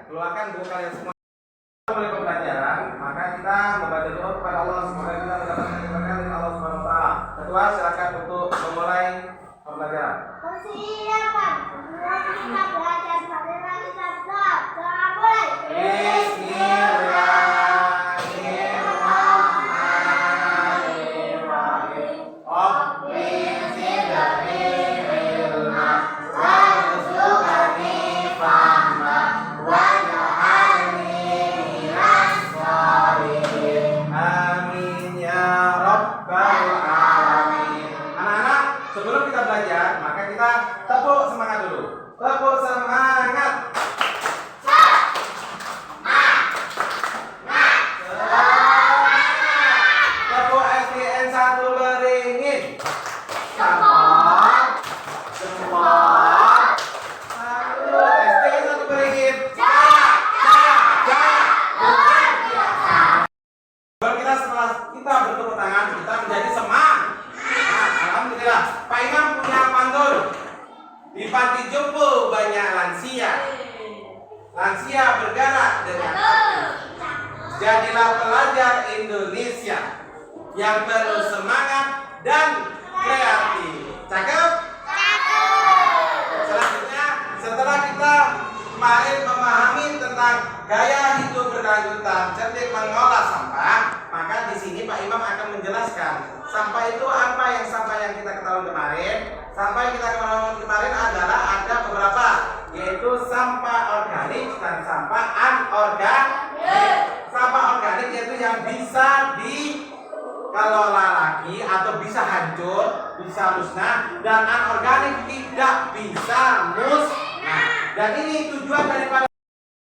Keluarkan buku kalian semua. Mulai pembelajaran, maka kita membaca doa kepada Allah, semoga kita mendapatkan keberkahan dari Allah Subhanahu wa taala. Ketua, silakan untuk memulai pembelajaran. Persilakan. Kita belajar bagaimana kita mulai. Sebelum kita belajar, maka kita tepuk semangat dulu. Tepuk semangat. Tepuk SDN 1 Beringin. Jempol. Jempol. Salut SDN 1 Beringin. Kita setelah kita bertepuk tangan, kita menjadi semangat. Alhamdulillah, Pak Imam punya pantun. Di panti jompo banyak lansia. Lansia bergerak dengan hati. Jadilah pelajar Indonesia yang penuh semangat dan kreatif. Cakep? Selanjutnya, setelah kita kemarin memahami tentang gaya hidup berkelanjutan, cerdik mengolah sampah, maka di sini Pak Imam akan menjelaskan sampah itu apa. Sampah yang kita ketahui kemarin, sampah yang kita ketahui kemarin adalah ada beberapa, yaitu sampah organik dan sampah anorganik. Sampah organik yaitu yang bisa dikelola lagi atau bisa hancur, bisa musnah, dan anorganik tidak bisa musnah. Dan ini tujuan daripada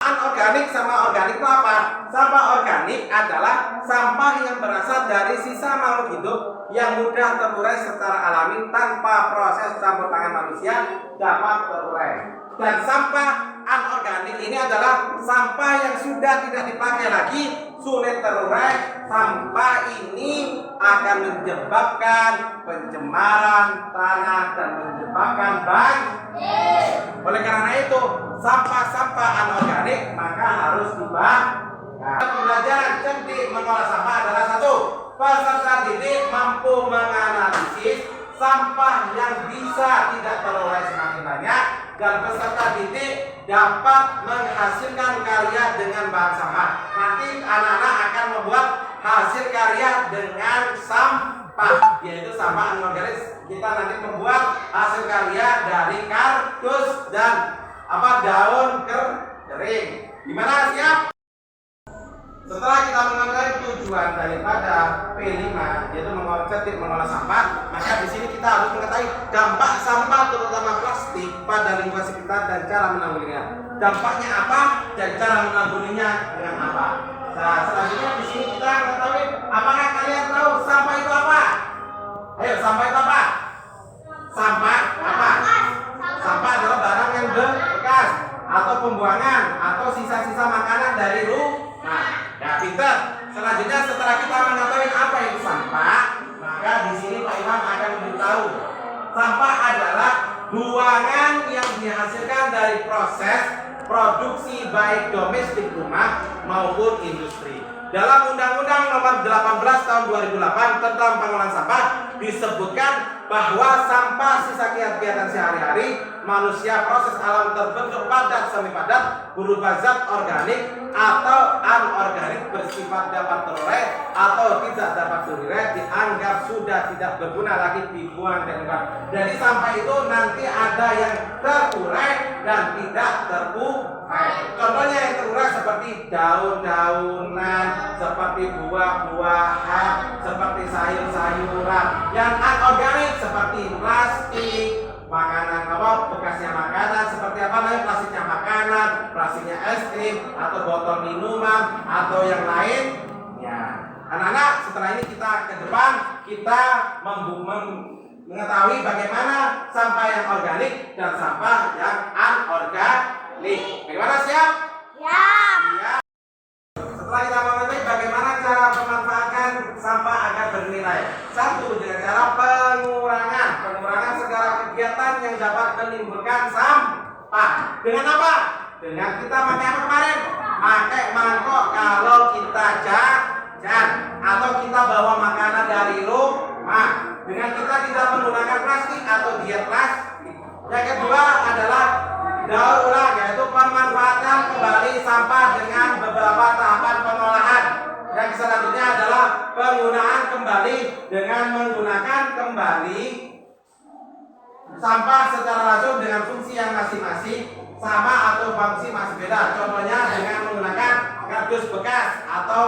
anorganik sama organik itu apa? Sampah organik adalah sampah yang berasal dari sisa makhluk hidup yang mudah terurai secara alami tanpa proses campur tangan manusia dapat terurai. Dan sampah anorganik ini adalah sampah yang sudah tidak dipakai lagi, sulit terurai. Sampah ini akan menyebabkan pencemaran tanah dan menyebabkan banjir. Oleh karena itu, sampah-sampah anorganik, maka harus dibakar. Pembelajaran cerdik mengolah sampah adalah satu, peserta didik mampu menganalisis sampah yang bisa tidak teroleh semakin banyak, dan peserta didik dapat menghasilkan karya dengan bahan sampah. Nanti anak-anak akan membuat hasil karya dengan sampah, yaitu sampah anorganik. Kita nanti membuat hasil karya dari kardus dan daun kering. Gimana, siap? Setelah kita mengetahui tujuan daripada P5, yaitu cerdik mengolah sampah, maka di sini kita harus mengetahui dampak sampah terutama plastik pada lingkungan sekitar dan cara menanggulanginya. Dampaknya apa dan cara menanggulanginya dengan apa? Nah, selanjutnya di sini kita mengetahui, apakah kalian tahu sampah itu apa? Ayo, sampah itu apa? Sampah apa? Sampah adalah barang yang bekas atau pembuangan atau sisa-sisa makanan dari rumah. Ya, pinter. Selanjutnya setelah kita mengetahui apa itu sampah, maka di sini Pak Imam akan memberitahu sampah adalah buangan yang dihasilkan dari proses produksi baik domestik rumah maupun industri. Dalam Undang-Undang Nomor 18 Tahun 2008 tentang pengolahan sampah disebutkan bahwa sampah sisa kegiatan sehari-hari manusia proses alam terbentuk padat semi padat berupa zat organik atau anorganik bersifat dapat teroleh atau tidak dapat teroleh dianggap sudah tidak berguna lagi dibuang dan dibuang. Jadi sampah itu nanti ada yang terurai dan tidak terurai. Contohnya yang terurai seperti daun-daunan, seperti buah-buahan, seperti sayur-sayuran. Yang anorganik seperti plastik, makanan bekasnya makanan seperti plastiknya makanan, plastiknya es krim atau botol minuman atau yang lain. Ya, anak-anak, setelah ini kita ke depan kita mengetahui bagaimana sampah yang organik dan sampah yang anorganik. Bagaimana, siap? Ya. Ya. Setelah kita mengetahui bagaimana cara memanfaatkan sampah agar bernilai. Satu, dengan cara pengurangan segala kegiatan yang dapat menimbulkan sampah. Dengan apa? Dengan kita pakai apa kemarin? Pakai mangkok kalau kita jajan atau kita bawa makanan dari rumah. Dengan kita tidak menggunakan plastik atau diet plastik. Yang kedua adalah daur ulang, yaitu pemanfaatan kembali sampah dengan beberapa tahapan pengolahan. Yang selanjutnya adalah penggunaan kembali dengan menggunakan kembali sampah secara langsung dengan fungsi yang masing-masing sama atau fungsi masih beda. Contohnya dengan menggunakan kardus bekas atau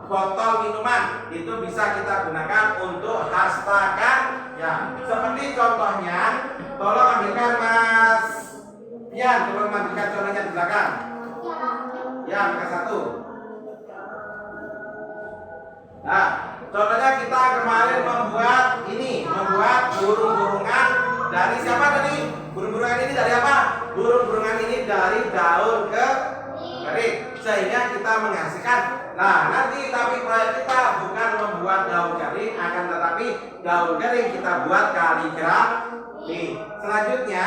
botol minuman, itu bisa kita gunakan untuk hastakan. Ya, seperti contohnya, tolong ambilkan Mas Pian, tolong ambilkan contohnya di belakang. Ya, bekas satu. Nah, contohnya kita kemarin membuat burung-burungan dari siapa tadi? Burung-burungan ini dari apa? Burung-burungan ini dari daun kering, sehingga kita menghasilkan. Nah, nanti tapi proyek kita bukan membuat daun kering, akan tetapi daun kering kita buat kaligrafi. Selanjutnya,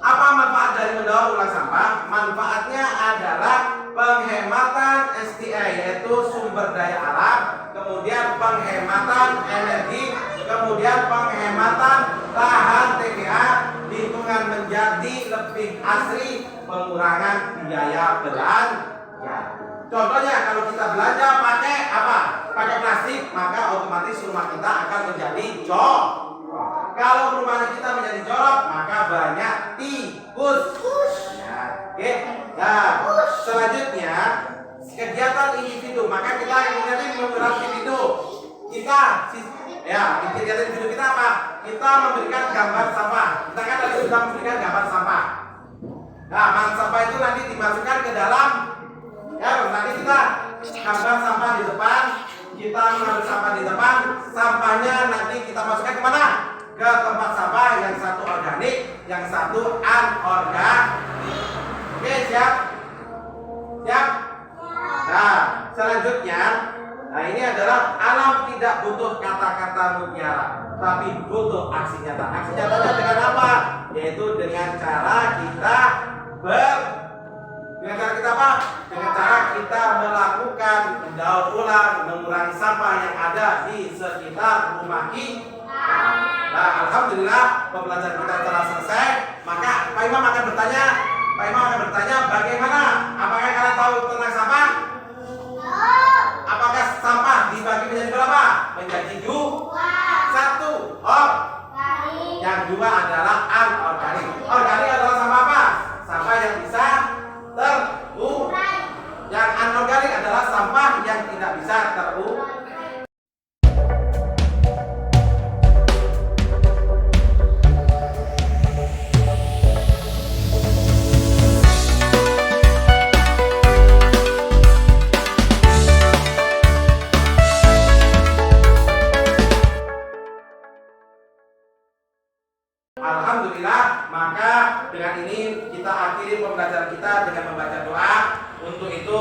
apa manfaat dari mendaur ulang sampah? Manfaatnya adalah penghematan SDA, yaitu sumber daya alam, kemudian penghematan energi, kemudian penghematan tahan TBA, lingkungan menjadi lebih asri, pengurangan biaya belanja. Contohnya kalau kita belanja pakai apa? Pakai plastik, maka otomatis rumah kita akan menjadi jorok. Kalau rumah kita menjadi jorok, maka banyak tikus. Ya, oke. Nah, selanjutnya kegiatan individu, maka kita menjadi memberat individu. Kegiatan individu kita apa? Kita memberikan gambar sampah. Kita kan tadi sudah memberikan gambar sampah. Nah, sampah itu nanti dimasukkan ke dalam. Nanti kita gambar sampah di depan. Kita mengambil sampah di depan. Sampahnya nanti kita masukkan kemana? Ke tempat sampah, yang satu organik, yang satu anorganik. Oke, siap? Siap? Nah, selanjutnya, ini adalah alam tidak butuh kata-kata mutiara, tapi butuh aksi nyata. Aksi nyatanya dengan apa? yaitu dengan cara kita dengan cara kita apa? Dengan cara kita melakukan mendaur ulang, mengurangi sampah yang ada di sekitar rumah kita. Nah, alhamdulillah pembelajaran kita telah selesai. Maka Pak Imam akan bertanya, bagaimana? Apakah kalian tahu tentang sampah? Apakah sampah dibagi menjadi berapa? Menjadi satu. Yang dua adalah anorganik. Organik adalah sampah apa? Sampah yang bisa terurai. Yang anorganik adalah sampah yang tidak bisa terurai. Alhamdulillah, maka dengan ini kita akhiri pembelajaran kita dengan membaca doa. Untuk itu,